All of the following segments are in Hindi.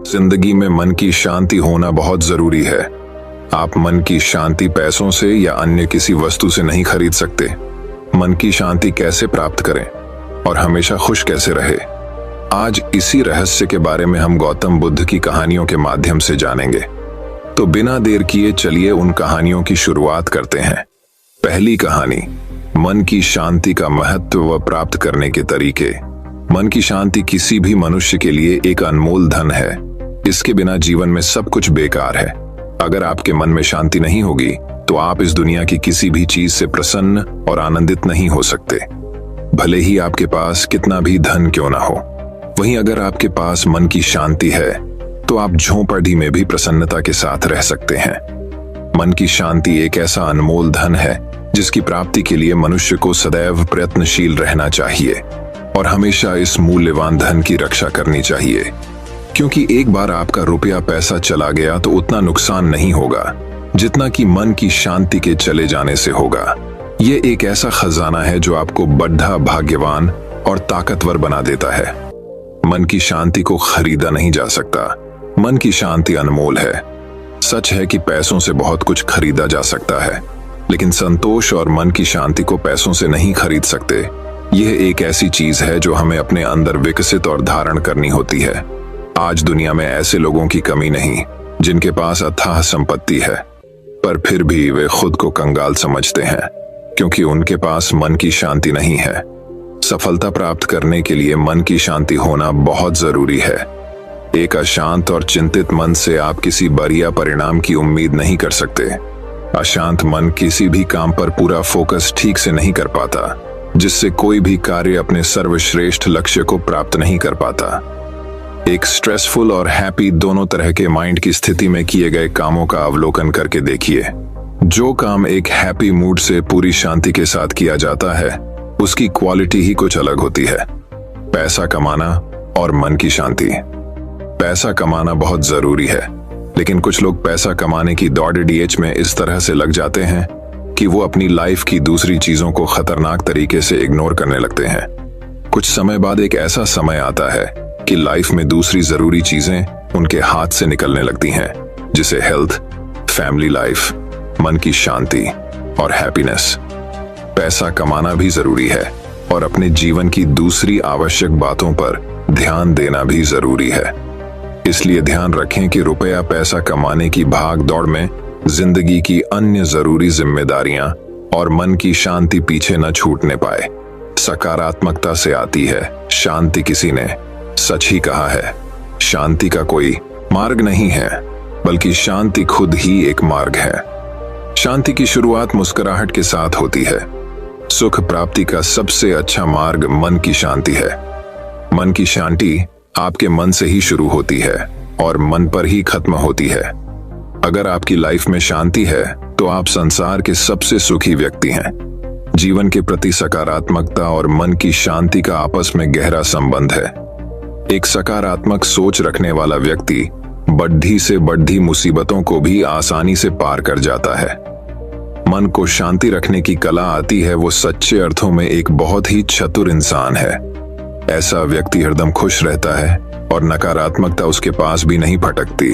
जिंदगी में मन की शांति होना बहुत जरूरी है। आप मन की शांति पैसों से या अन्य किसी वस्तु से नहीं खरीद सकते। मन की शांति कैसे प्राप्त करें और हमेशा खुश कैसे रहे, आज इसी रहस्य के बारे में हम गौतम बुद्ध की कहानियों के माध्यम से जानेंगे। तो बिना देर किए चलिए उन कहानियों की शुरुआत करते हैं। पहली कहानी, मन की शांति का महत्व व प्राप्त करने के तरीके। मन की शांति किसी भी मनुष्य के लिए एक अनमोल धन है। इसके बिना जीवन में सब कुछ बेकार है। अगर आपके मन में शांति नहीं होगी तो आप इस दुनिया की किसी भी चीज से प्रसन्न और आनंदित नहीं हो सकते, भले ही आपके पास कितना भी धन क्यों ना हो। वहीं अगर आपके पास मन की शांति है तो आप झोंपड़ी में भी प्रसन्नता के साथ रह सकते हैं। मन की शांति एक ऐसा अनमोल धन है जिसकी प्राप्ति के लिए मनुष्य को सदैव प्रयत्नशील रहना चाहिए और हमेशा इस मूल्यवान धन की रक्षा करनी चाहिए, क्योंकि एक बार आपका रुपया पैसा चला गया तो उतना नुकसान नहीं होगा जितना कि मन की शांति के चले जाने से होगा। ये एक ऐसा खजाना है जो आपको बढ़ा, भाग्यवान और ताकतवर बना देता है। मन की शांति को खरीदा नहीं जा सकता। मन की शांति अनमोल है। सच है कि पैसों से बहुत कुछ खरीदा जा सकता है, लेकिन संतोष और मन की शांति को पैसों से नहीं खरीद सकते। यह एक ऐसी चीज है जो हमें अपने अंदर विकसित और धारण करनी होती है। आज दुनिया में ऐसे लोगों की कमी नहीं जिनके पास अथाह संपत्ति है, पर फिर भी वे खुद को कंगाल समझते हैं क्योंकि उनके पास मन की शांति नहीं है। सफलता प्राप्त करने के लिए मन की शांति होना बहुत जरूरी है। एक अशांत और चिंतित मन से आप किसी बढ़िया परिणाम की उम्मीद नहीं कर सकते। अशांत मन किसी भी काम पर पूरा फोकस ठीक से नहीं कर पाता, जिससे कोई भी कार्य अपने सर्वश्रेष्ठ लक्ष्य को प्राप्त नहीं कर पाता। एक स्ट्रेसफुल और हैप्पी दोनों तरह के माइंड की स्थिति में किए गए कामों का अवलोकन करके देखिए। जो काम एक हैप्पी मूड से पूरी शांति के साथ किया जाता है उसकी क्वालिटी ही कुछ अलग होती है। पैसा कमाना और मन की शांति। पैसा कमाना बहुत जरूरी है, लेकिन कुछ लोग पैसा कमाने की दौड़-डीएच में इस तरह से लग जाते हैं कि वो अपनी लाइफ की दूसरी चीजों को खतरनाक तरीके से इग्नोर करने लगते हैं। कुछ समय बाद एक ऐसा समय आता है कि लाइफ में दूसरी जरूरी चीजें उनके हाथ से निकलने लगती हैं, जिसे हेल्थ, फैमिली लाइफ, मन की शांति और हैप्पीनेस। पैसा कमाना भी जरूरी है और अपने जीवन की दूसरी आवश्यक बातों पर ध्यान देना भी जरूरी है। इसलिए ध्यान रखें कि रुपया पैसा कमाने की भाग दौड़ में जिंदगी की अन्य जरूरी जिम्मेदारियां और मन की शांति पीछे न छूटने पाए। सकारात्मकता से आती है शांति। किसी ने सच ही कहा है, शांति का कोई मार्ग नहीं है, बल्कि शांति खुद ही एक मार्ग है। शांति की शुरुआत मुस्कुराहट के साथ होती है। सुख प्राप्ति का सबसे अच्छा मार्ग मन की शांति है। मन की शांति आपके मन से ही शुरू होती है और मन पर ही खत्म होती है। अगर आपकी लाइफ में शांति है तो आप संसार के सबसे सुखी व्यक्ति हैं। जीवन के प्रति सकारात्मकता और मन की शांति का आपस में गहरा संबंध है। एक सकारात्मक सोच रखने वाला व्यक्ति बढ़ी से बढ़ी मुसीबतों को भी आसानी से पार कर जाता है। मन को शांति रखने की कला आती है वो सच्चे अर्थों में एक बहुत ही चतुर इंसान है। ऐसा व्यक्ति हरदम खुश रहता है और नकारात्मकता उसके पास भी नहीं भटकती।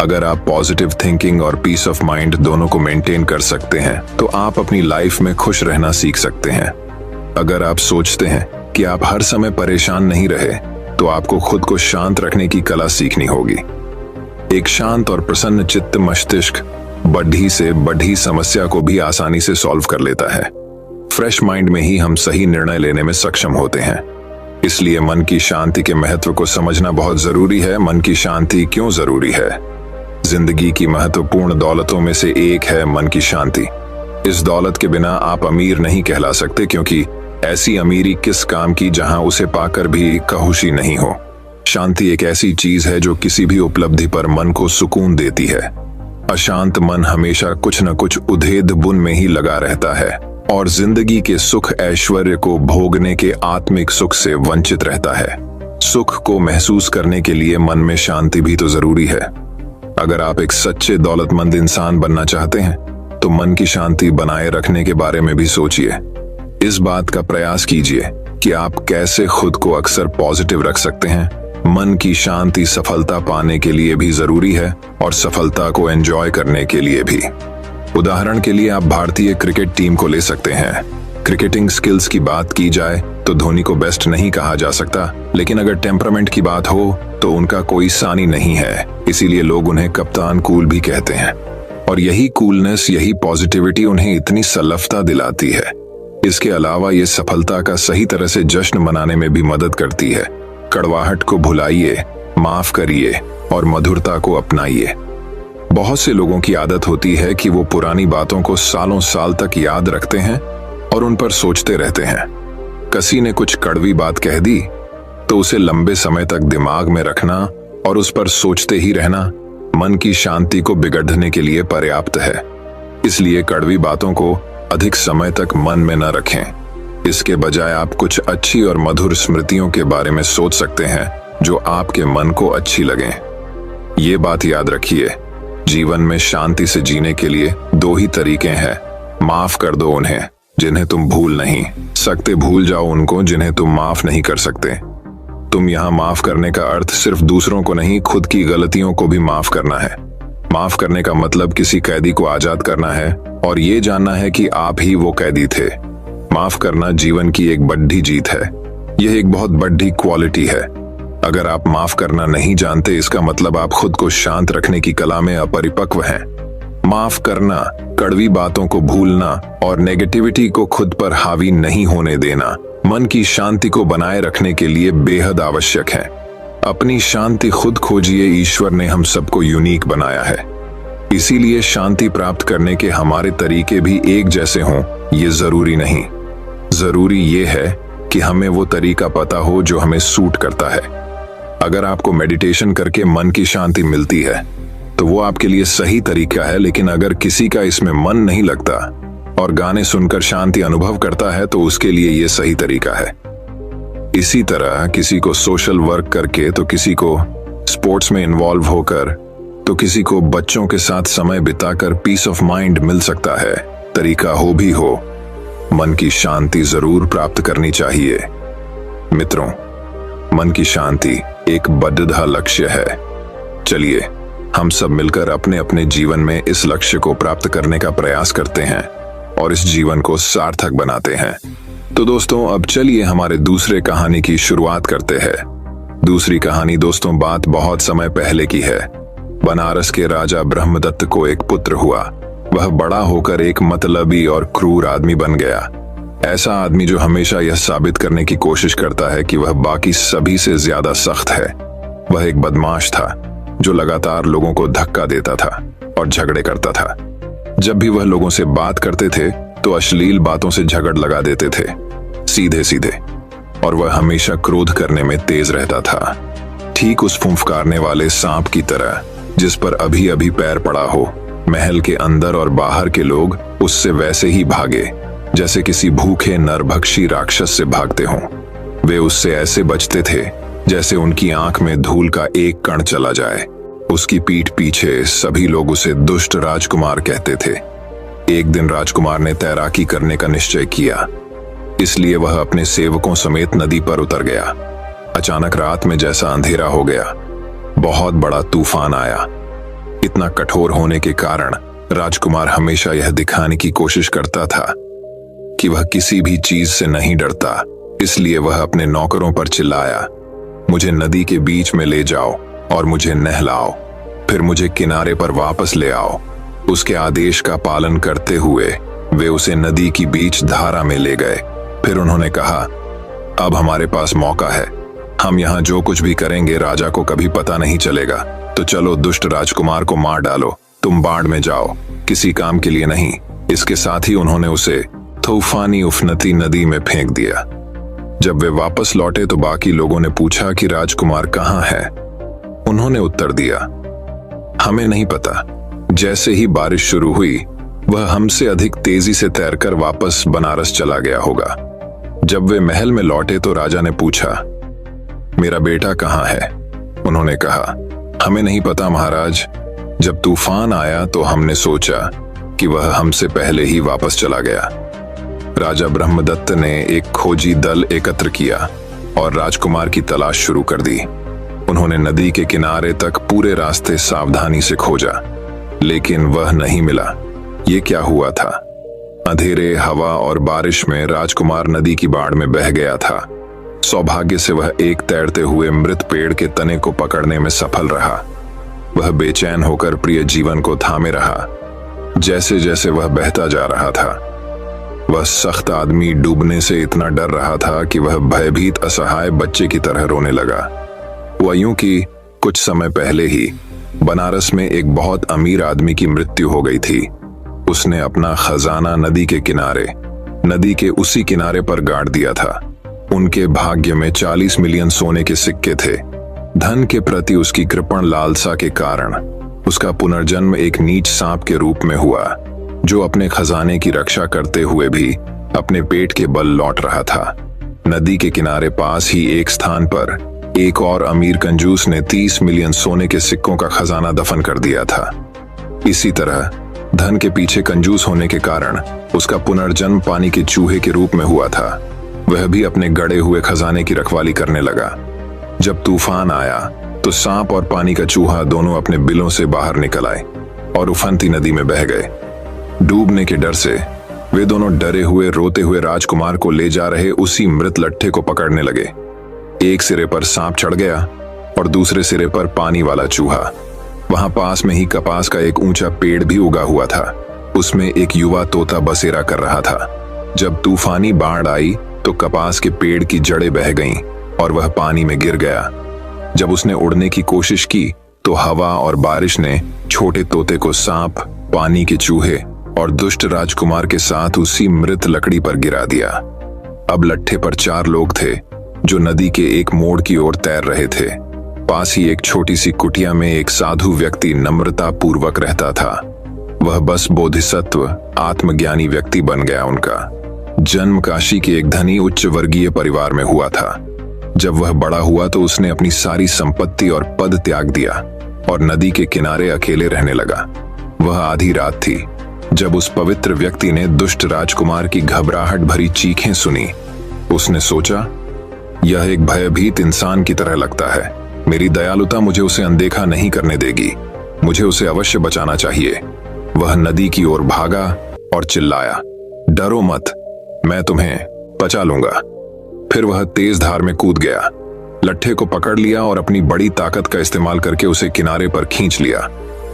अगर आप पॉजिटिव थिंकिंग और पीस ऑफ माइंड दोनों को मेंटेन कर सकते हैं तो आप अपनी लाइफ में खुश रहना सीख सकते हैं। अगर आप सोचते हैं कि आप हर समय परेशान नहीं रहे तो आपको खुद को शांत रखने की कला सीखनी होगी। एक शांत और प्रसन्न चित्त मस्तिष्क बढ़ी से बढ़ी समस्या को भी आसानी से सॉल्व कर लेता है। फ्रेश माइंड में ही हम सही निर्णय लेने में सक्षम होते हैं। इसलिए मन की शांति के महत्व को समझना बहुत जरूरी है। मन की शांति क्यों जरूरी है? जिंदगी की महत्वपूर्ण दौलतों में से एक है मन की शांति। इस दौलत के बिना आप अमीर नहीं कहला सकते, क्योंकि ऐसी अमीरी किस काम की जहां उसे पाकर भी खुशी नहीं हो। शांति एक ऐसी चीज है जो किसी भी उपलब्धि पर मन को सुकून देती है। अशांत मन हमेशा कुछ न कुछ उधेड़ बुन में ही लगा रहता है और जिंदगी के सुख ऐश्वर्य को भोगने के आत्मिक सुख से वंचित रहता है। सुख को महसूस करने के लिए मन में शांति भी तो जरूरी है। अगर आप एक सच्चे दौलतमंद इंसान बनना चाहते हैं तो मन की शांति बनाए रखने के बारे में भी सोचिए। इस बात का प्रयास कीजिए कि आप कैसे खुद को अक्सर पॉजिटिव रख सकते हैं मन की शांति सफलता पाने के लिए भी जरूरी है और सफलता को एंजॉय करने के लिए भी। उदाहरण के लिए आप भारतीय क्रिकेट टीम को ले सकते हैं। क्रिकेटिंग स्किल्स की बात की जाए तो धोनी को बेस्ट नहीं कहा जा सकता, लेकिन अगर टेम्परामेंट की बात हो तो उनका कोई सानी नहीं है। इसीलिए लोग उन्हें कप्तान कूल भी कहते हैं। और यही कूलनेस, यही पॉजिटिविटी उन्हें इतनी सलफता दिलाती है। इसके अलावा ये सफलता का सही तरह से जश्न मनाने में भी मदद करती है। कड़वाहट को भुलाइए, माफ करिए और मधुरता को अपनाइए। बहुत से लोगों की आदत होती है कि वो पुरानी बातों को सालों साल तक याद रखते हैं और उन पर सोचते रहते हैं। किसी ने कुछ कड़वी बात कह दी तो उसे लंबे समय तक दिमाग में रखना और उस पर सोचते ही रहना मन की शांति को बिगड़ने के लिए पर्याप्त है। इसलिए कड़वी बातों को अधिक समय तक मन में न रखें। इसके बजाय आप कुछ अच्छी और मधुर स्मृतियों के बारे में सोच सकते हैं जो आपके मन को अच्छी लगें। ये बात याद रखिए, जीवन में शांति से जीने के लिए दो ही तरीके हैं। माफ कर दो उन्हें जिन्हें तुम भूल नहीं सकते, भूल जाओ उनको जिन्हें तुम माफ नहीं कर सकते। तुम यहाँ माफ करने का अर्थ सिर्फ दूसरों को नहीं, खुद की गलतियों को भी माफ करना है। माफ करने का मतलब किसी कैदी को आजाद करना है और ये जानना है कि आप ही वो कैदी थे। माफ करना जीवन की एक बड़ी जीत है। यह एक बहुत बड़ी क्वालिटी है। अगर आप माफ करना नहीं जानते, इसका मतलब आप खुद को शांत रखने की कला में अपरिपक्व हैं। माफ करना, कड़वी बातों को भूलना और नेगेटिविटी को खुद पर हावी नहीं होने देना मन की शांति को बनाए रखने के लिए बेहद आवश्यक है। अपनी शांति खुद खोजिए। ईश्वर ने हम सबको यूनिक बनाया है, इसीलिए शांति प्राप्त करने के हमारे तरीके भी एक जैसे हों ये जरूरी नहीं। जरूरी ये है कि हमें वो तरीका पता हो जो हमें सूट करता है। अगर आपको मेडिटेशन करके मन की शांति मिलती है तो वो आपके लिए सही तरीका है, लेकिन अगर किसी का इसमें मन नहीं लगता और गाने सुनकर शांति अनुभव करता है तो उसके लिए ये सही तरीका है। इसी तरह किसी को सोशल वर्क करके, तो किसी को स्पोर्ट्स में इन्वॉल्व होकर, तो किसी को बच्चों के साथ समय बिताकर पीस ऑफ माइंड मिल सकता है। तरीका हो भी हो, मन की शांति जरूर प्राप्त करनी चाहिए। मित्रों, मन की शांति एक बद्धा लक्ष्य है। चलिए हम सब मिलकर अपने अपने जीवन में इस लक्ष्य को प्राप्त करने का प्रयास करते हैं और इस जीवन को सार्थक बनाते हैं। तो दोस्तों, अब चलिए हमारे दूसरे कहानी की शुरुआत करते हैं। दूसरी कहानी दोस्तों बात बहुत समय पहले की है। बनारस के राजा ब्रह्मदत्त को एक पुत्र हुआ। वह बड़ा होकर एक मतलबी और क्रूर आदमी बन गया। ऐसा आदमी जो हमेशा यह साबित करने की कोशिश करता है कि वह बाकी सभी से ज्यादा सख्त है। वह एक बदमाश था जो लगातार लोगों को धक्का देता था और झगड़े करता था। जब भी वह लोगों से बात करते थे तो अश्लील बातों से झगड़ लगा देते थे, सीधे सीधे, और वह हमेशा क्रोध करने में तेज रहता था, ठीक उस फुंफकारने वाले सांप की तरह जिस पर अभी अभी पैर पड़ा हो। महल के अंदर और बाहर के लोग उससे वैसे ही भागे जैसे किसी भूखे नरभक्षी राक्षस से भागते हों। वे उससे ऐसे बचते थे जैसे उनकी आंख में धूल का एक कण चला जाए। उसकी पीठ पीछे सभी लोग उसे दुष्ट राजकुमार कहते थे। एक दिन राजकुमार ने तैराकी करने का निश्चय किया, इसलिए वह अपने सेवकों समेत नदी पर उतर गया। अचानक रात में जैसा अंधेरा हो गया, बहुत बड़ा तूफान आया। इतना कठोर होने के कारण राजकुमार हमेशा यह दिखाने की कोशिश करता था कि वह किसी भी चीज से नहीं डरता। इसलिए वह अपने नौकरों पर चिल्लाया, मुझे नदी के बीच में ले जाओ और मुझे नहलाओ, फिर मुझे किनारे पर वापस ले आओ। उसके आदेश का पालन करते हुए वे उसे नदी की बीच धारा में ले गए। फिर उन्होंने कहा, अब हमारे पास मौका है, हम यहाँ जो कुछ भी करेंगे राजा को कभी पता नहीं चलेगा। तो चलो दुष्ट राजकुमार को मार डालो, तुम बाढ़ में जाओ, किसी काम के लिए नहीं। इसके साथ ही उन्होंने उसे तूफानी उफनती नदी में फेंक दिया। जब वे वापस लौटे तो बाकी लोगों ने पूछा कि राजकुमार कहाँ है। उन्होंने उत्तर दिया, हमें नहीं पता। जैसे ही बारिश शुरू हुई वह हमसे अधिक तेजी से तैरकर वापस बनारस चला गया होगा। जब वे महल में लौटे तो राजा ने पूछा, मेरा बेटा कहाँ है? उन्होंने कहा, हमें नहीं पता महाराज। जब तूफान आया तो हमने सोचा कि वह हमसे पहले ही वापस चला गया। राजा ब्रह्मदत्त ने एक खोजी दल एकत्र किया और राजकुमार की तलाश शुरू कर दी। उन्होंने नदी के किनारे तक पूरे रास्ते सावधानी से खोजा, लेकिन वह नहीं मिला। ये क्या हुआ था? अंधेरे, हवा और बारिश में राजकुमार नदी की बाढ़ में बह गया था। सौभाग्य से वह एक तैरते हुए मृत पेड़ के तने को पकड़ने में सफल रहा। वह बेचैन होकर प्रिय जीवन को थामे रहा। जैसे जैसे वह बहता जा रहा था, वह सख्त आदमी डूबने से इतना डर रहा था कि वह भयभीत असहाय बच्चे की तरह रोने लगा। हुआ यूं कि कुछ समय पहले ही बनारस में एक बहुत अमीर आदमी की मृत्यु हो गई थी। उसने अपना खजाना नदी के किनारे, नदी के उसी किनारे पर गाड़ दिया था। उनके भाग्य में 40 मिलियन सोने के सिक्के थे। धन के प्रति उसकी कृपण लालसा के कारण उसका पुनर्जन्म एक नीच सांप के रूप में हुआ, जो अपने खजाने की रक्षा करते हुए भी अपने पेट के बल लौट रहा था। नदी के किनारे पास ही एक स्थान पर एक और अमीर कंजूस ने 30 मिलियन सोने के सिक्कों का खजाना दफन कर दिया था। इसी तरह धन के पीछे कंजूस होने के कारण उसका पुनर्जन्म पानी के चूहे के रूप में हुआ था। वह भी अपने गड़े हुए खजाने की रखवाली करने लगा। जब तूफान आया तो सांप और पानी का चूहा दोनों अपने बिलों से बाहर निकल आए और उफनती नदी में बह गए। डूबने के डर से वे दोनों डरे हुए रोते हुए राजकुमार को ले जा रहे उसी मृत लट्ठे को पकड़ने लगे। एक सिरे पर सांप चढ़ गया और दूसरे सिरे पर पानी वाला चूहा। वहां पास में ही कपास का एक ऊंचा पेड़ भी उगा हुआ था। उसमें एक युवा तोता बसेरा कर रहा था। जब तूफानी बाढ़ आई तो कपास के पेड़ की जड़ें बह गईं और वह पानी में गिर गया। जब उसने उड़ने की कोशिश की तो हवा और बारिश ने छोटे तोते को सांप, पानी के चूहे और दुष्ट राजकुमार के साथ उसी मृत लकड़ी पर गिरा दिया। अब लट्ठे पर 4 लोग थे जो नदी के एक मोड़ की ओर तैर रहे थे। पास ही एक छोटी सी कुटिया में एक साधु व्यक्ति नम्रता पूर्वक रहता था। वह बस बोधिसत्व, आत्मज्ञानी व्यक्ति बन गया। उनका जन्म काशी के एक धनी उच्च वर्गीय परिवार में हुआ था। जब वह बड़ा हुआ तो उसने अपनी सारी संपत्ति और पद त्याग दिया और नदी के किनारे अकेले रहने लगा। वह आधी रात थी जब उस पवित्र व्यक्ति ने दुष्ट राजकुमार की घबराहट भरी चीखें सुनी। उसने सोचा, यह एक भयभीत इंसान की तरह लगता है। मेरी दयालुता मुझे उसे अनदेखा नहीं करने देगी। मुझे उसे अवश्य बचाना चाहिए। वह नदी की ओर भागा और चिल्लाया, डरो मत, मैं तुम्हें बचा लूंगा। फिर वह तेज धार में कूद गया, लट्ठे को पकड़ लिया और अपनी बड़ी ताकत का इस्तेमाल करके उसे किनारे पर खींच लिया।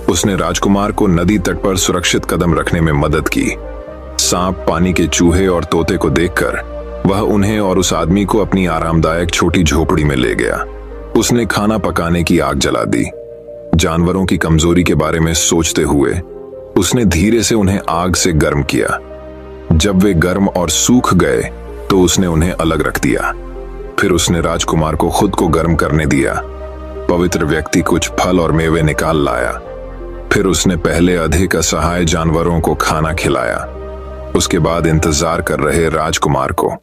उसने राजकुमार को नदी तट पर सुरक्षित कदम रखने में मदद की। सांप, पानी के चूहे और तोते को देखकर वह उन्हें और उस आदमी को अपनी आरामदायक छोटी झोपड़ी में ले गया। उसने खाना पकाने की आग जला दी। जानवरों की कमजोरी के बारे में सोचते हुए उसने धीरे से उन्हें आग से गर्म किया। जब वे गर्म और सूख गए तो उसने उन्हें अलग रख दिया। फिर उसने राजकुमार को खुद को गर्म करने दिया। पवित्र व्यक्ति कुछ फल और मेवे निकाल लाया। फिर उसने पहले अधिक असहाय जानवरों को खाना खिलाया। उसके बाद इंतजार कर रहे राजकुमार को।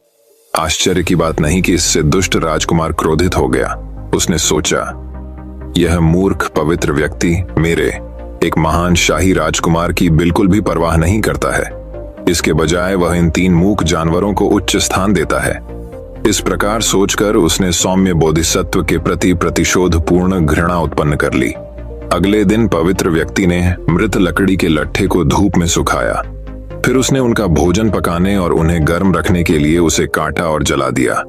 आश्चर्य की बात नहीं कि इससे दुष्ट राजकुमार क्रोधित हो गया। उसने सोचा, यह मूर्ख पवित्र व्यक्ति मेरे, एक महान शाही राजकुमार की बिल्कुल भी परवाह नहीं करता है। इसके बजाय वह इन 3 मूक जानवरों को उच्च स्थान देता है। इस प्रकार सोचकर उसने सौम्य बोधिसत्व के प्रति प्रतिशोधपूर्ण घृणा उत्पन्न कर ली। अगले दिन पवित्र व्यक्ति ने मृत लकड़ी के लट्ठे को धूप में सुखाया। फिर उसने उनका भोजन पकाने और उन्हें गर्म रखने के लिए उसे काटा और जला दिया।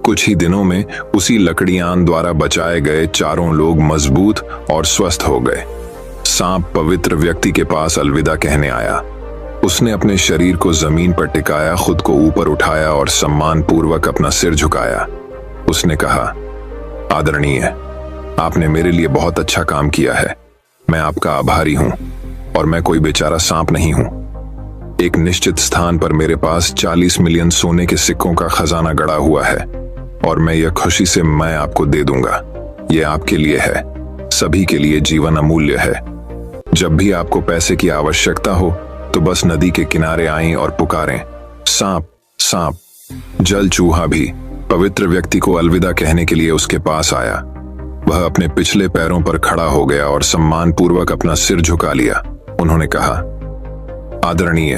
कुछ ही दिनों में उसी लकड़ियान द्वारा बचाए गए 4 लोग मजबूत और स्वस्थ हो गए। सांप पवित्र व्यक्ति के पास अलविदा कहने आया। उसने अपने शरीर को जमीन पर टिकाया, खुद को ऊपर उठाया और सम्मान पूर्वक अपना सिर झुकाया। उसने कहा, आदरणीय, आपने मेरे लिए बहुत अच्छा काम किया है। मैं आपका आभारी हूं और मैं कोई बेचारा सांप नहीं हूं। एक निश्चित स्थान पर मेरे पास 40 मिलियन सोने के सिक्कों का खजाना गड़ा हुआ है और मैं यह खुशी से मैं आपको दे दूंगा। यह आपके लिए है। सभी के लिए जीवन अमूल्य है। जब भी आपको पैसे की आवश्यकता हो तो बस नदी के किनारे आएं और पुकारें, सांप सांप। जल चूहा भी पवित्र व्यक्ति को अलविदा कहने के लिए उसके पास आया। वह अपने पिछले पैरों पर खड़ा हो गया और सम्मान पूर्वक अपना सिर झुका लिया। उन्होंने कहा, आदरणीय,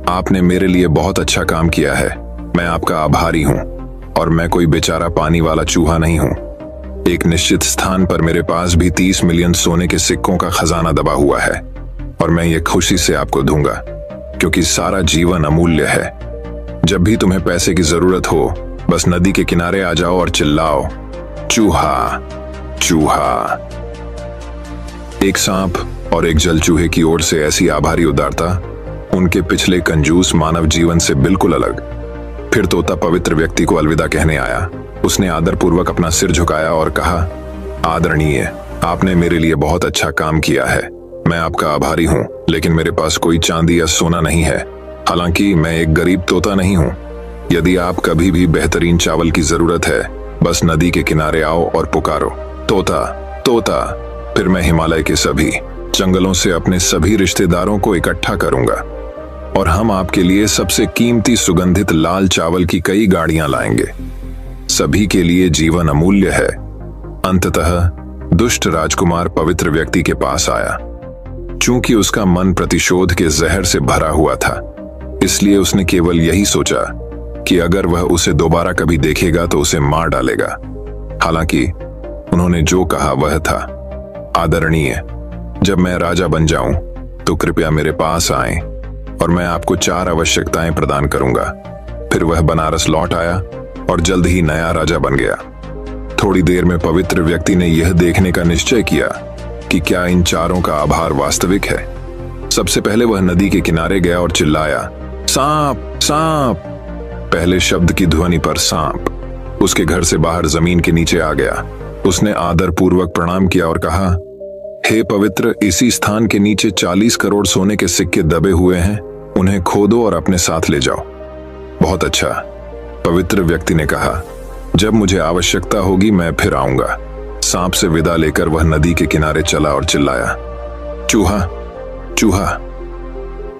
आपने मेरे लिए बहुत अच्छा काम किया है। मैं आपका आभारी हूं और मैं कोई बेचारा पानी वाला चूहा नहीं हूं। एक निश्चित स्थान पर मेरे पास भी 30 मिलियन सोने के सिक्कों का खजाना दबा हुआ है और मैं ये खुशी से आपको दूंगा, क्योंकि सारा जीवन अमूल्य है। जब भी तुम्हें पैसे की जरूरत हो, बस नदी के किनारे आ जाओ और चिल्लाओ, चूहा चूहा। एक सांप और एक जल चूहे की ओर से ऐसी आभारी उदारता, उनके पिछले कंजूस मानव जीवन से बिल्कुल अलग। फिर तोता पवित्र व्यक्ति को अलविदा कहने आया। उसने आदरपूर्वक अपना सिर झुकाया और कहा, आदरणीय, आपने मेरे लिए बहुत अच्छा काम किया है। मैं आपका आभारी हूँ, लेकिन मेरे पास कोई चांदी या सोना नहीं है। हालांकि मैं एक गरीब तोता नहीं हूँ। यदि आप कभी भी बेहतरीन चावल की जरूरत है, बस नदी के किनारे आओ और पुकारो, तोता तोता। फिर मैं हिमालय के सभी जंगलों से अपने सभी रिश्तेदारों को इकट्ठा करूंगा और हम आपके लिए सबसे कीमती सुगंधित लाल चावल की कई गाड़ियां लाएंगे। सभी के लिए जीवन अमूल्य है। अंततः दुष्ट राजकुमार पवित्र व्यक्ति के पास आया। चूंकि उसका मन प्रतिशोध के जहर से भरा हुआ था, इसलिए उसने केवल यही सोचा कि अगर वह उसे दोबारा कभी देखेगा तो उसे मार डालेगा। हालांकि उन्होंने जो कहा वह था, आदरणीय, जब मैं राजा बन जाऊं तो कृपया मेरे पास आएं और मैं आपको 4 आवश्यकताएं प्रदान करूंगा। फिर वह बनारस लौट आया और जल्द ही नया राजा बन गया। थोड़ी देर में पवित्र व्यक्ति ने यह देखने का निश्चय किया कि क्या इन चारों का आभार वास्तविक है। सबसे पहले वह नदी के किनारे गया और चिल्लाया, सांप सांप। पहले शब्द की ध्वनि पर सांप उसके घर से बाहर जमीन के नीचे आ गया। उसने आदरपूर्वक प्रणाम किया और कहा, हे पवित्र, इसी स्थान के नीचे 40 करोड़ सोने के सिक्के दबे हुए हैं। उन्हें खोदो और अपने साथ ले जाओ। बहुत अच्छा, पवित्र व्यक्ति ने कहा, जब मुझे आवश्यकता होगी मैं फिर आऊंगा। सांप से विदा लेकर वह नदी के किनारे चला और चिल्लाया, चूहा चूहा।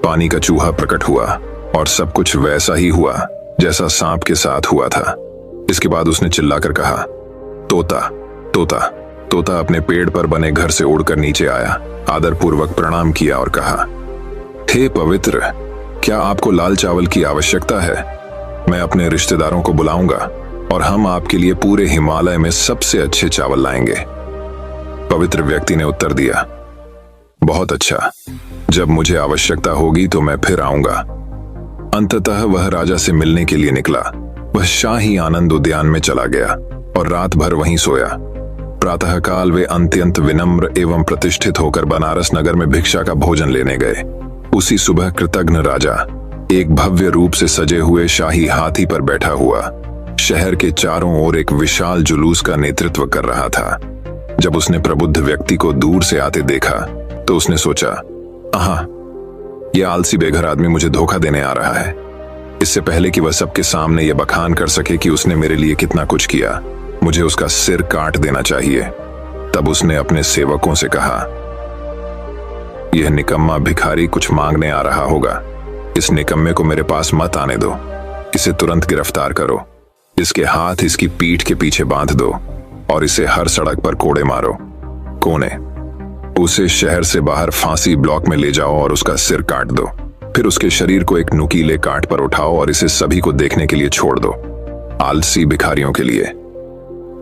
पानी का चूहा प्रकट हुआ और सब कुछ वैसा ही हुआ जैसा सांप के साथ हुआ था। इसके बाद उसने चिल्लाकर कहा, तोता तोता। तोता अपने पेड़ पर बने घर से उड़कर नीचे आया, आदरपूर्वक प्रणाम किया और कहा, हे पवित्र, क्या आपको लाल चावल की आवश्यकता है? मैं अपने रिश्तेदारों को बुलाऊंगा और हम आपके लिए पूरे हिमालय में सबसे अच्छे चावल लाएंगे। पवित्र व्यक्ति ने उत्तर दिया, बहुत अच्छा, जब मुझे आवश्यकता होगी तो मैं फिर आऊंगा। अंततः वह राजा से मिलने के लिए निकला। वह शाही आनंद उद्यान में चला गया और रात भर वहीं सोया। प्रातःकाल वे अत्यंत विनम्र एवं प्रतिष्ठित होकर बनारस नगर में भिक्षा का भोजन लेने गए। उसी सुबह कृतघ्न राजा एक भव्य रूप से सजे हुए शाही हाथी पर बैठा हुआ शहर के चारों ओर एक विशाल जुलूस का नेतृत्व कर रहा था। जब उसने प्रबुद्ध व्यक्ति को दूर से आते देखा तो उसने सोचा, आहा, यह आलसी बेघर आदमी मुझे धोखा देने आ रहा है। इससे पहले कि वह सबके सामने यह बखान कर सके कि उसने मेरे लिए कितना कुछ किया, मुझे उसका सिर काट देना चाहिए। तब उसने अपने सेवकों से कहा, यह निकम्मा भिखारी कुछ मांगने आ रहा होगा। इस निकम्मे को मेरे पास मत आने दो। इसे तुरंत गिरफ्तार करो। इसके हाथ इसकी पीठ के पीछे बांध दो और इसे हर सड़क पर कोड़े मारो। कोने। उसे शहर से बाहर फांसी ब्लॉक में ले जाओ और उसका सिर काट दो। फिर उसके शरीर को एक नुकीले काट पर उठाओ और इसे सभी को देखने के लिए छोड़ दो, आलसी भिखारियों के लिए।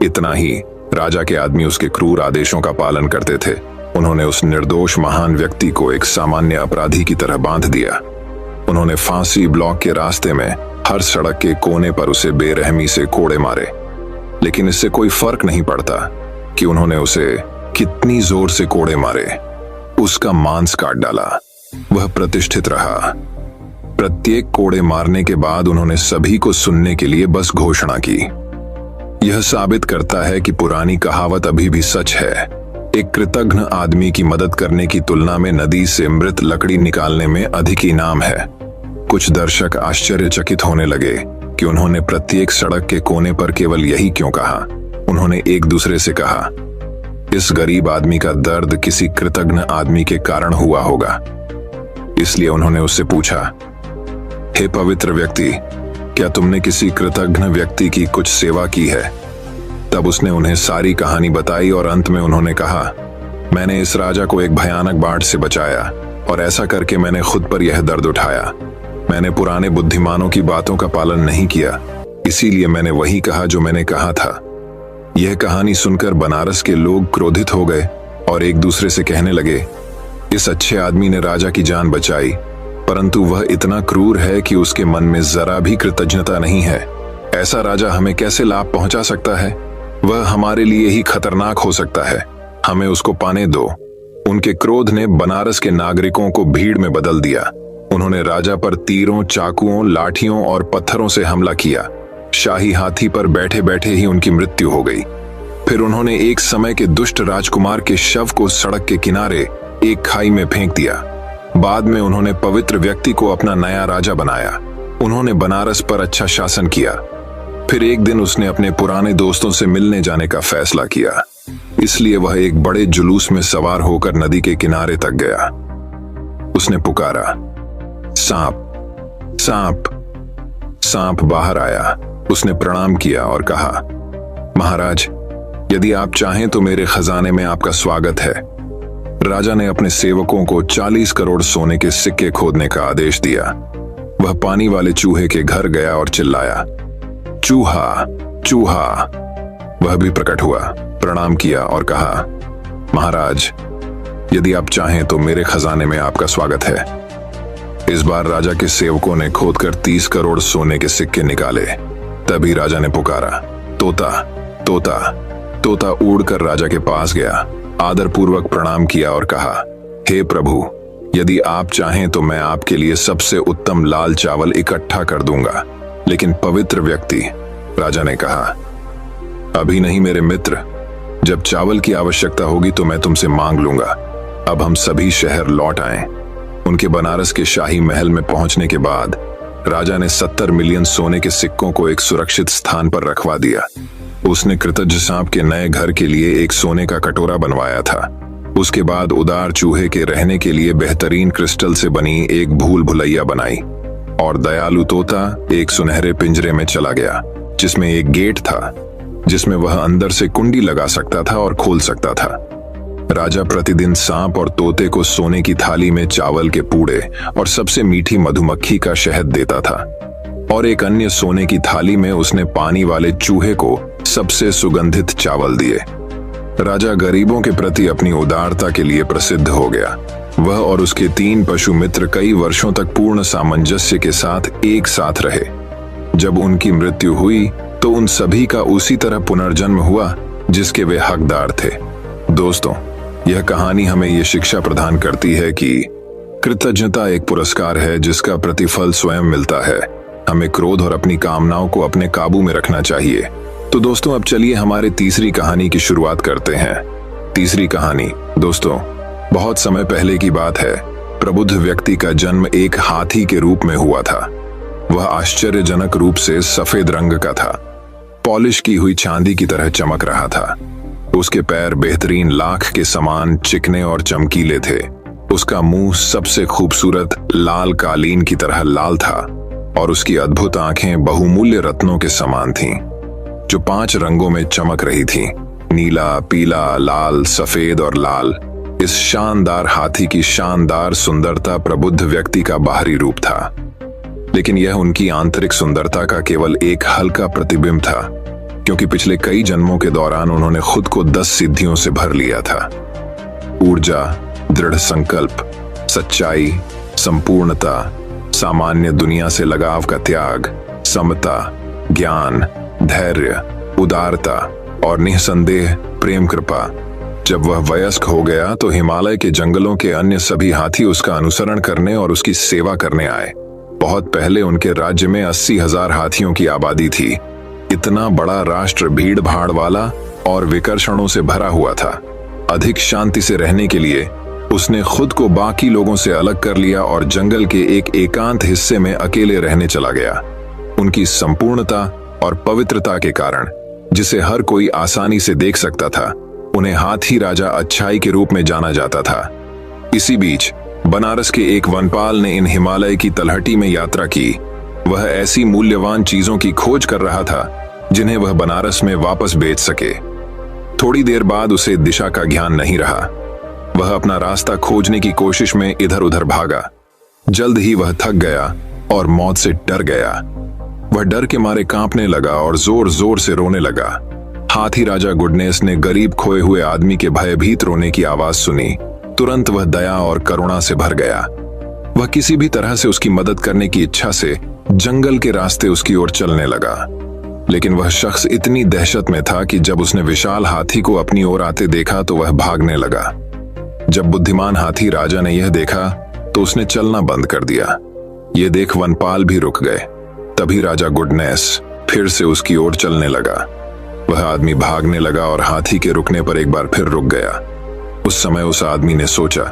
इतना ही, राजा के आदमी उसके क्रूर आदेशों का पालन करते थे। उन्होंने उस निर्दोष महान व्यक्ति को एक सामान्य अपराधी की तरह बांध दिया। उन्होंने फांसी ब्लॉक के रास्ते में हर सड़क के कोने पर उसे बेरहमी से कोड़े मारे। लेकिन इससे कोई फर्क नहीं पड़ता कि उन्होंने उसे कितनी जोर से कोड़े मारे। उसका मांस काट डाला। वह प्रतिष्ठित रहा। प्रत्येक कोड़े मारने के बाद उन्होंने सभी को सुनने के लिए बस घोषणा की। यह साबित करता है कि पुरानी कहावत अभी भी सच है, एक कृतघ्न आदमी की मदद करने की तुलना में नदी से मृत लकड़ी निकालने में अधिक इनाम है। कुछ दर्शक आश्चर्यचकित होने लगे कि उन्होंने प्रत्येक सड़क के कोने पर केवल यही क्यों कहा। उन्होंने एक दूसरे से कहा, इस गरीब आदमी का दर्द किसी कृतघ्न आदमी के कारण हुआ होगा। इसलिए उन्होंने उससे पूछा, हे पवित्र व्यक्ति, क्या तुमने किसी कृतघ्न व्यक्ति की कुछ सेवा की है? तब उसने उन्हें सारी कहानी बताई और अंत में उन्होंने कहा, मैंने इस राजा को एक भयानक बाढ़ से बचाया और ऐसा करके मैंने खुद पर यह दर्द उठाया। मैंने पुराने बुद्धिमानों की बातों का पालन नहीं किया, इसीलिए मैंने वही कहा जो मैंने कहा था। यह कहानी सुनकर बनारस के लोग क्रोधित हो गए और एक दूसरे से कहने लगे, इस अच्छे आदमी ने राजा की जान बचाई, परंतु वह इतना क्रूर है कि उसके मन में जरा भी कृतज्ञता नहीं है। ऐसा राजा हमें कैसे लाभ पहुंचा सकता है? वह हमारे लिए ही खतरनाक हो सकता है। हमें उसको पाने दो। उनके क्रोध ने बनारस के नागरिकों को भीड़ में बदल दिया। उन्होंने राजा पर तीरों, चाकुओं, लाठियों और पत्थरों से हमला किया। शाही हाथी पर बैठे बैठे ही उनकी मृत्यु हो गई। फिर उन्होंने एक समय के दुष्ट राजकुमार के शव को सड़क के किनारे एक खाई में फेंक दिया। बाद में उन्होंने पवित्र व्यक्ति को अपना नया राजा बनाया। उन्होंने बनारस पर अच्छा शासन किया। फिर एक दिन उसने अपने पुराने दोस्तों से मिलने जाने का फैसला किया, इसलिए वह एक बड़े जुलूस में सवार होकर नदी के किनारे तक गया। उसने पुकारा, सांप, सांप। सांप बाहर आया। उसने प्रणाम किया और कहा, महाराज, यदि आप चाहें तो मेरे खजाने में आपका स्वागत है। राजा ने अपने सेवकों को 40 करोड़ सोने के सिक्के खोदने का आदेश दिया। वह पानी वाले चूहे के घर गया और चिल्लाया, चूहा, चूहा। वह भी प्रकट हुआ, प्रणाम किया और कहा, महाराज, यदि आप चाहें तो मेरे खजाने में आपका स्वागत है। इस बार राजा के सेवकों ने खोदकर 30 करोड़ सोने के सिक्के निकाले। तभी राजा ने पुकारा, तोता, तोता। तोता उड़कर राजा के पास गया, आदरपूर्वक प्रणाम किया और कहा, हे प्रभु, यदि आप चाहें तो मैं आपके लिए सबसे उत्तम लाल चावल इकट्ठा कर दूंगा। लेकिन पवित्र व्यक्ति, राजा ने कहा, अभी नहीं मेरे मित्र, जब चावल की आवश्यकता होगी तो मैं तुमसे मांग लूंगा। अब हम सभी शहर लौट आए। उनके बनारस के शाही महल में पहुंचने के बाद राजा ने 70 मिलियन सोने के सिक्कों को एक सुरक्षित स्थान पर रखवा दिया। उसने कृतज्ञ सांप के नए घर के लिए एक सोने का कटोरा बनवाया था। उसके बाद उदार चूहे के रहने के लिए बेहतरीन क्रिस्टल से बनी एक भूल भुलैया बनाई और दयालु तोता एक सुनहरे पिंजरे में चला गया, जिसमें एक गेट था, जिसमें वह अंदर से कुंडी लगा सकता था और खोल सकता था। राजा प्रतिदिन सांप और तोते को सोने की थाली में चावल के पूड़े और सबसे मीठी मधुमक्खी का शहद देता था, और एक अन्य सोने की थाली में उसने पानी वाले चूहे को सबसे सुगंधित चावल दिए। राजा गरीबों के प्रति अपनी उदारता के लिए प्रसिद्ध हो गया। वह और उसके 3 पशु मित्र कई वर्षों तक पूर्ण सामंजस्य के साथ एक साथ रहे। जब उनकी मृत्यु हुई तो उन सभी का उसी तरह पुनर्जन्म हुआ जिसके वे हकदार थे। दोस्तों, यह कहानी हमें यह शिक्षा प्रदान करती है कि कृतज्ञता एक पुरस्कार है जिसका प्रतिफल स्वयं मिलता है। हमें क्रोध और अपनी कामनाओं को अपने काबू में रखना चाहिए। तो दोस्तों, अब चलिए हमारे तीसरी कहानी की शुरुआत करते हैं। तीसरी कहानी, दोस्तों, बहुत समय पहले की बात है। प्रबुद्ध व्यक्ति का जन्म एक हाथी के रूप में हुआ था। वह आश्चर्यजनक रूप से सफेद रंग का था, पॉलिश की हुई चांदी की तरह चमक रहा था। उसके पैर बेहतरीन लाख के समान चिकने और चमकीले थे। उसका मुंह सबसे खूबसूरत लाल कालीन की तरह लाल था और उसकी अद्भुत आंखें बहुमूल्य रत्नों के समान थीं, जो 5 रंगों में चमक रही थीं, नीला, पीला, लाल, सफेद और लाल। इस शानदार हाथी की शानदार सुंदरता प्रबुद्ध व्यक्ति का बाहरी रूप था, लेकिन यह उनकी आंतरिक सुंदरता का केवल एक हल्का प्रतिबिंब था, क्योंकि पिछले कई जन्मों के दौरान उन्होंने खुद को 10 सिद्धियों से भर लिया था। ऊर्जा, दृढ़ संकल्प, सच्चाई, संपूर्णता, सामान्य दुनिया से लगाव का त्याग, समता, ज्ञान, धैर्य, उदारता और निःसंदेह प्रेम कृपा। जब वह वयस्क हो गया तो हिमालय के जंगलों के अन्य सभी हाथी उसका अनुसरण करने और उसकी सेवा करने आए। बहुत पहले उनके राज्य में 80,000 हाथियों की आबादी थी। इतना बड़ा राष्ट्र भीड़ भाड़ वाला और विकर्षणों से भरा हुआ था। अधिक शांति से रहने के लिए उसने खुद को बाकी लोगों से अलग कर लिया और जंगल के एक एकांत हिस्से में अकेले रहने चला गया। उनकी संपूर्णता और पवित्रता के कारण, जिसे हर कोई आसानी से देख सकता था, उन्हें हाथी राजा अच्छाई के रूप में जाना जाता था। इसी बीच बनारस के एक वनपाल ने इन हिमालय की तलहटी में यात्रा की। वह ऐसी मूल्यवान चीजों की खोज कर रहा था जिन्हें वह बनारस में वापस बेच सके। थोड़ी देर बाद उसे दिशा का ज्ञान नहीं रहा। वह अपना रास्ता खोजने की कोशिश में इधर उधर भागा। जल्द ही वह थक गया और मौत से डर गया। वह डर के मारे कांपने लगा और जोर जोर से रोने लगा। हाथी राजा गुडनेस ने गरीब खोए हुए आदमी के भयभीत रोने की आवाज सुनी। तुरंत वह दया और करुणा से भर गया। वह किसी भी तरह से उसकी मदद करने की इच्छा से जंगल के रास्ते उसकी ओर चलने लगा। लेकिन वह शख्स इतनी दहशत में था कि जब उसने विशाल हाथी को अपनी ओर आते देखा तो वह भागने लगा। जब बुद्धिमान हाथी राजा ने यह देखा तो उसने चलना बंद कर दिया। यह देख वनपाल भी रुक गए। तभी राजा गुडनेस फिर से उसकी ओर चलने लगा। वह आदमी भागने लगा और हाथी के रुकने पर एक बार फिर रुक गया। उस समय उस आदमी ने सोचा,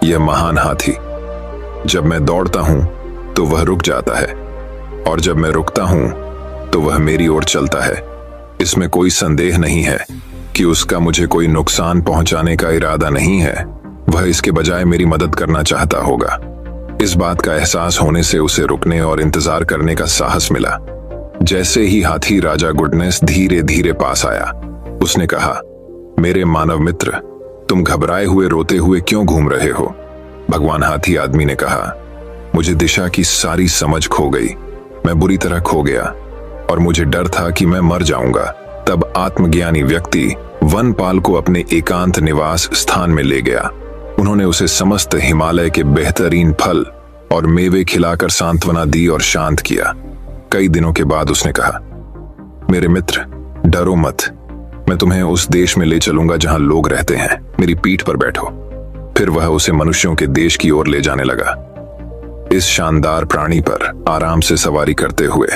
यह महान हाथी, जब मैं दौड़ता हूं तो वह रुक जाता है और जब मैं रुकता हूं तो वह मेरी ओर चलता है। इसमें कोई संदेह नहीं है कि उसका मुझे कोई नुकसान पहुंचाने का इरादा नहीं है। वह इसके बजाय मेरी मदद करना चाहता होगा। इस बात का एहसास होने से उसे रुकने और इंतजार करने का साहस मिला। जैसे ही हाथी राजा गुडनेस धीरे धीरे पास आया, उसने कहा, मेरे मानव मित्र, तुम घबराए हुए रोते हुए क्यों घूम रहे हो? भगवान हाथी आदमी ने कहा, मुझे दिशा की सारी समझ खो गई। मैं बुरी तरह खो गया और मुझे डर था कि मैं मर जाऊंगा। तब आत्मज्ञानी व्यक्ति वनपाल को अपने एकांत निवास स्थान में ले गया। उन्होंने उसे समस्त हिमालय के बेहतरीन फल और मेवे खिलाकर सांत्वना दी और शांत किया। कई दिनों के बाद उसने कहा, मेरे मित्र, डरो मत, मैं तुम्हें उस देश में ले चलूंगा जहां लोग रहते हैं। मेरी पीठ पर बैठो। फिर वह उसे मनुष्यों के देश की ओर ले जाने लगा। इस शानदार प्राणी पर आराम से सवारी करते हुए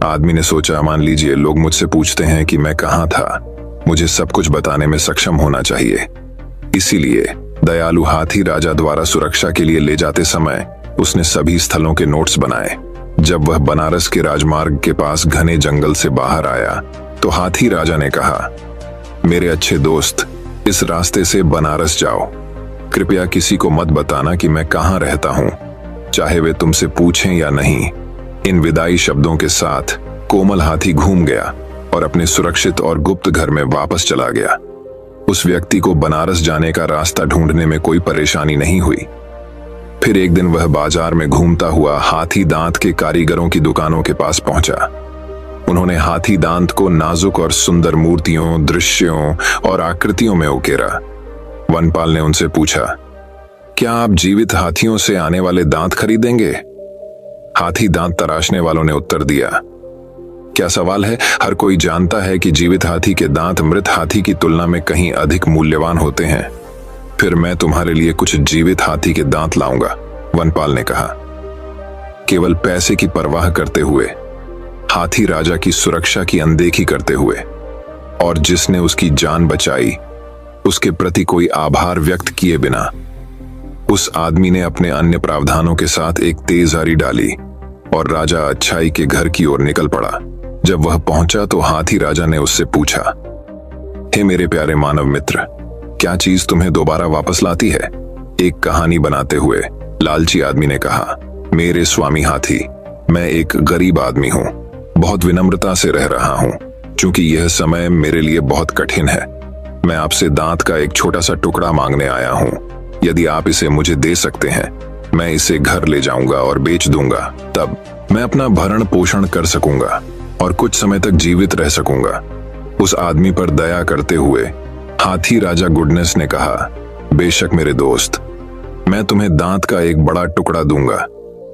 आदमी ने सोचा, मान लीजिए लोग मुझसे पूछते हैं कि मैं कहां था, मुझे सब कुछ बताने में सक्षम होना चाहिए। इसीलिए दयालु हाथी राजा द्वारा सुरक्षा के लिए ले जाते समय उसने सभी स्थलों के नोट्स बनाए। जब वह बनारस के राजमार्ग के पास घने जंगल से बाहर आया तो हाथी राजा ने कहा, मेरे अच्छे दोस्त, इस रास्ते से बनारस जाओ। कृपया किसी को मत बताना कि मैं कहां रहता हूं, चाहे वे तुमसे पूछें या नहीं। इन विदाई शब्दों के साथ कोमल हाथी घूम गया और अपने सुरक्षित और गुप्त घर में वापस चला गया। उस व्यक्ति को बनारस जाने का रास्ता ढूंढने में कोई परेशानी नहीं हुई। फिर एक दिन वह बाजार में घूमता हुआ हाथी दांत के कारीगरों की दुकानों के पास पहुंचा। उन्होंने हाथी दांत को नाजुक और सुंदर मूर्तियों, दृश्यों और आकृतियों में उकेरा। वनपाल ने उनसे पूछा, क्या आप जीवित हाथियों से आने वाले दांत खरीदेंगे? हाथी दांत तराशने वालों ने उत्तर दिया, क्या सवाल है, हर कोई जानता है कि जीवित हाथी के दांत मृत हाथी की तुलना में कहीं अधिक मूल्यवान होते हैं। फिर मैं तुम्हारे लिए कुछ जीवित हाथी के दांत लाऊंगा, वनपाल ने कहा। केवल पैसे की परवाह करते हुए, हाथी राजा की सुरक्षा की अनदेखी करते हुए और जिसने उसकी जान बचाई उसके प्रति कोई आभार व्यक्त किए बिना उस आदमी ने अपने अन्य प्रावधानों के साथ एक तेज आरी डाली और राजा अच्छाई के घर की ओर निकल पड़ा। जब वह पहुंचा तो हाथी राजा ने उससे पूछा, हे मेरे प्यारे मानव मित्र, क्या चीज तुम्हें दोबारा वापस लाती है? एक कहानी बनाते हुए लालची आदमी ने कहा, मेरे स्वामी हाथी, मैं एक गरीब आदमी हूं, बहुत विनम्रता से रह रहा हूं। क्योंकि यह समय मेरे लिए बहुत कठिन है, मैं आपसे दांत का एक छोटा सा टुकड़ा मांगने आया हूं। यदि आप इसे मुझे दे सकते हैं, मैं इसे घर ले जाऊंगा और बेच दूंगा। तब मैं अपना भरण पोषण कर सकूंगा और कुछ समय तक जीवित रह सकूंगा। उस आदमी पर दया करते हुए हाथी राजा गुडनेस ने कहा, बेशक मेरे दोस्त, मैं तुम्हें दांत का एक बड़ा टुकड़ा दूंगा।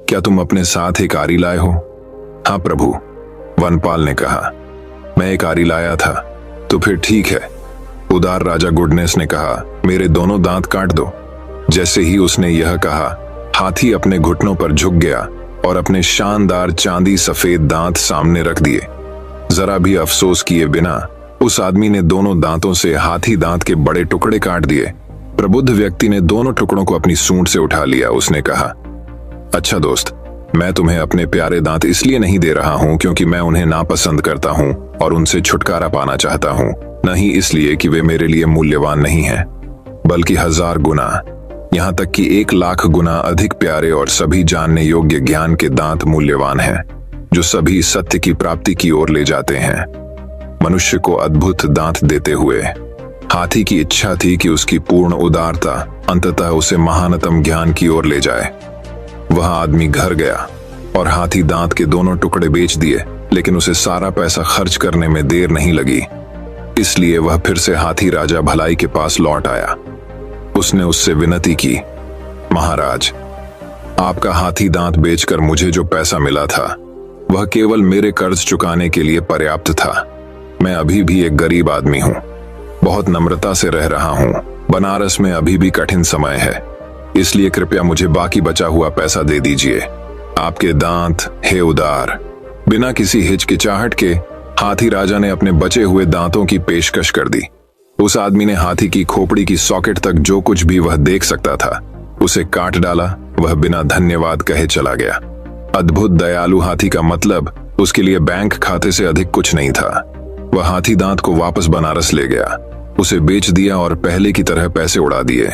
क्या तुम अपने साथ एक आरी लाए हो? हाँ प्रभु, वनपाल ने कहा, मैं एक आरी लाया था। तो फिर ठीक है, उदार राजा गुडनेस ने कहा, मेरे दोनों दांत काट दो। जैसे ही उसने यह कहा, हाथी अपने घुटनों पर झुक गया और अपने शानदार चांदी सफेद दांत सामने रख दिए। जरा भी अफसोस किए बिना उस आदमी ने दोनों दांतों से हाथी दांत के बड़े टुकड़े काट दिए। प्रबुद्ध व्यक्ति ने दोनों टुकड़ों को अपनी सूंड से उठा लिया। उसने कहा, अच्छा दोस्त, मैं तुम्हें अपने प्यारे दांत इसलिए नहीं दे रहा हूं क्योंकि मैं उन्हें नापसंद करता हूं और उनसे छुटकारा पाना चाहता हूं, नहीं इसलिए कि वे मेरे लिए मूल्यवान नहीं हैं, बल्कि 1000 गुना, यहां तक कि 1,00,000 गुना अधिक प्यारे और सभी जानने योग्य ज्ञान के दांत मूल्यवान हैं, जो सभी सत्य की प्राप्ति की ओर ले जाते हैं। मनुष्य को अद्भुत दांत देते हुए हाथी की इच्छा थी कि उसकी पूर्ण उदारता अंततः उसे महानतम ज्ञान की ओर ले जाए। वह आदमी घर गया और हाथी दांत के दोनों टुकड़े बेच दिए, लेकिन उसे सारा पैसा खर्च करने में देर नहीं लगी। इसलिए वह फिर से हाथी राजा भलाई के पास लौट आया। उसने उससे विनती की, महाराज, आपका हाथी दांत बेचकर मुझे जो पैसा मिला था वह केवल मेरे कर्ज चुकाने के लिए पर्याप्त था। मैं अभी भी एक गरीब आदमी हूँ, बहुत नम्रता से रह रहा हूँ। बनारस में अभी भी कठिन समय है, इसलिए कृपया मुझे बाकी बचा हुआ पैसा दे दीजिए। आपके दांत हे उदार। बिना किसी हिचकिचाहट के हाथी राजा ने अपने बचे हुए दांतों की पेशकश कर दी। उस आदमी ने हाथी की खोपड़ी की सॉकेट तक जो कुछ भी वह देख सकता था उसे काट डाला। वह बिना धन्यवाद कहे चला गया। अद्भुत दयालु हाथी का मतलब उसके लिए बैंक खाते से अधिक कुछ नहीं था। वह हाथी दांत को वापस बनारस ले गया, उसे बेच दिया और पहले की तरह पैसे उड़ा दिए।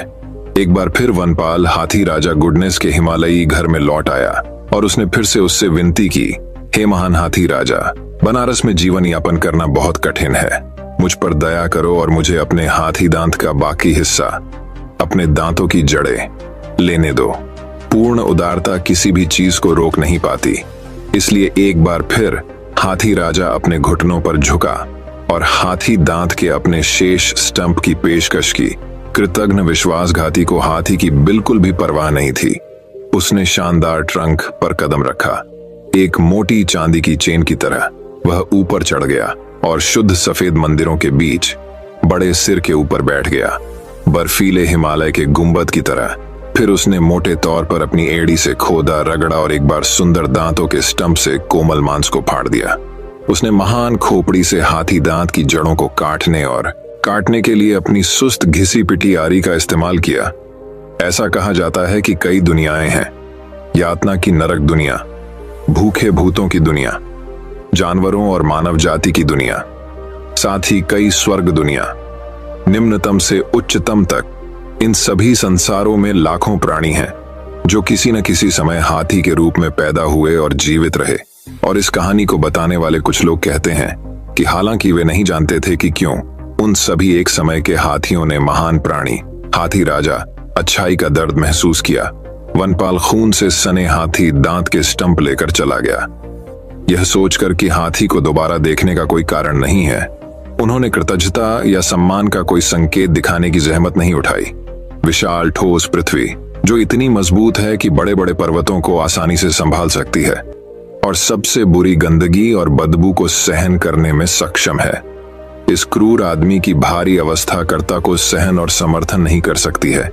एक बार फिर वनपाल हाथी राजा गुडनेस के हिमालयी घर में लौट आया और उसने फिर से उससे विनती की, हे महान हाथी राजा, बनारस में जीवन यापन करना बहुत कठिन है। मुझ पर दया करो और मुझे अपने हाथी दांत का बाकी हिस्सा, अपने दांतों की जड़ें लेने दो। पूर्ण उदारता किसी भी चीज को रोक नहीं पाती, इसलिए एक बार फिर हाथी राजा अपने घुटनों पर झुका और हाथी दांत के अपने शेष स्टंप की पेशकश की। कृतज्ञ विश्वासघाती को हाथी की बिल्कुल भी परवाह नहीं थी। उसने शानदार ट्रंक पर कदम रखा। एक मोटी चांदी की चेन की तरह वह ऊपर चढ़ गया और शुद्ध सफेद मंदिरों के बीच बड़े सिर के ऊपर बैठ गया, बर्फीले हिमालय के गुंबद की तरह। फिर उसने मोटे तौर पर अपनी एड़ी से खोदा, रगड़ा और एक बार सुंदर दांतों के स्टंप से कोमल मांस को फाड़ दिया। उसने महान खोपड़ी से हाथी दांत की जड़ों को काटने और काटने के लिए अपनी सुस्त घिसी पिटी आरी का इस्तेमाल किया। ऐसा कहा जाता है कि कई दुनियाएं हैं, यातना की नरक दुनिया, भूखे भूतों की दुनिया, जानवरों और मानव जाति की दुनिया, साथ ही कई स्वर्ग दुनिया, निम्नतम से उच्चतम तक। इन सभी संसारों में लाखों प्राणी हैं जो किसी न किसी समय हाथी के रूप में पैदा हुए और जीवित रहे। और इस कहानी को बताने वाले कुछ लोग कहते हैं कि हालांकि वे नहीं जानते थे कि क्यों उन सभी एक समय के हाथियों ने महान प्राणी हाथी राजा अच्छाई का दर्द महसूस किया। वनपाल खून से सने हाथी दांत के स्टंप लेकर चला गया, यह सोचकर कि हाथी को दोबारा देखने का कोई कारण नहीं है। उन्होंने कृतज्ञता या सम्मान का कोई संकेत दिखाने की जहमत नहीं उठाई। विशाल ठोस पृथ्वी जो इतनी मजबूत है कि बड़े बड़े पर्वतों को आसानी से संभाल सकती है और सबसे बुरी गंदगी और बदबू को सहन करने में सक्षम है, इस क्रूर आदमी की भारी अवस्था कर्ता को सहन और समर्थन नहीं कर सकती है।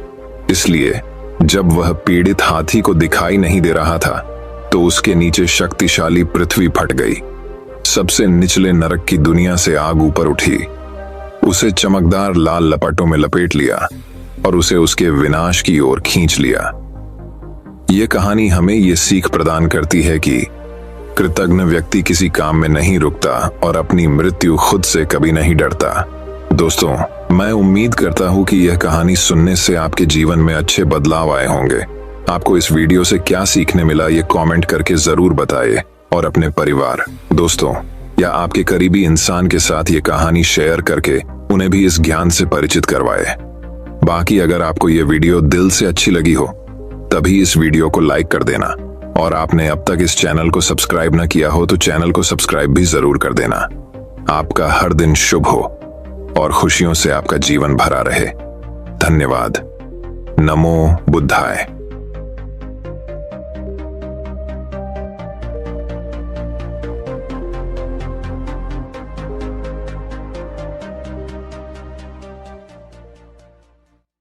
इसलिए जब वह पीड़ित हाथी को दिखाई नहीं दे रहा था तो उसके नीचे शक्तिशाली पृथ्वी फट गई। सबसे निचले नरक की दुनिया से आग ऊपर उठी, उसे चमकदार लाल लपटों में लपेट लिया और उसे उसके विनाश की ओर खींच लिया। यह कहानी हमें यह सीख प्रदान करती है कि कृतज्ञ व्यक्ति किसी काम में नहीं रुकता और अपनी मृत्यु खुद से कभी नहीं डरता। दोस्तों, मैं उम्मीद करता हूं कि यह कहानी सुनने से आपके जीवन में अच्छे बदलाव आए होंगे। आपको इस वीडियो से क्या सीखने मिला ये कमेंट करके जरूर बताइए और अपने परिवार, दोस्तों या आपके करीबी इंसान के साथ ये कहानी शेयर करके उन्हें भी इस ज्ञान से परिचित करवाए। बाकी अगर आपको ये वीडियो दिल से अच्छी लगी हो तभी इस वीडियो को लाइक कर देना और आपने अब तक इस चैनल को सब्सक्राइब न किया हो तो चैनल को सब्सक्राइब भी जरूर कर देना। आपका हर दिन शुभ हो और खुशियों से आपका जीवन भरा रहे। धन्यवाद। नमो बुद्धाय।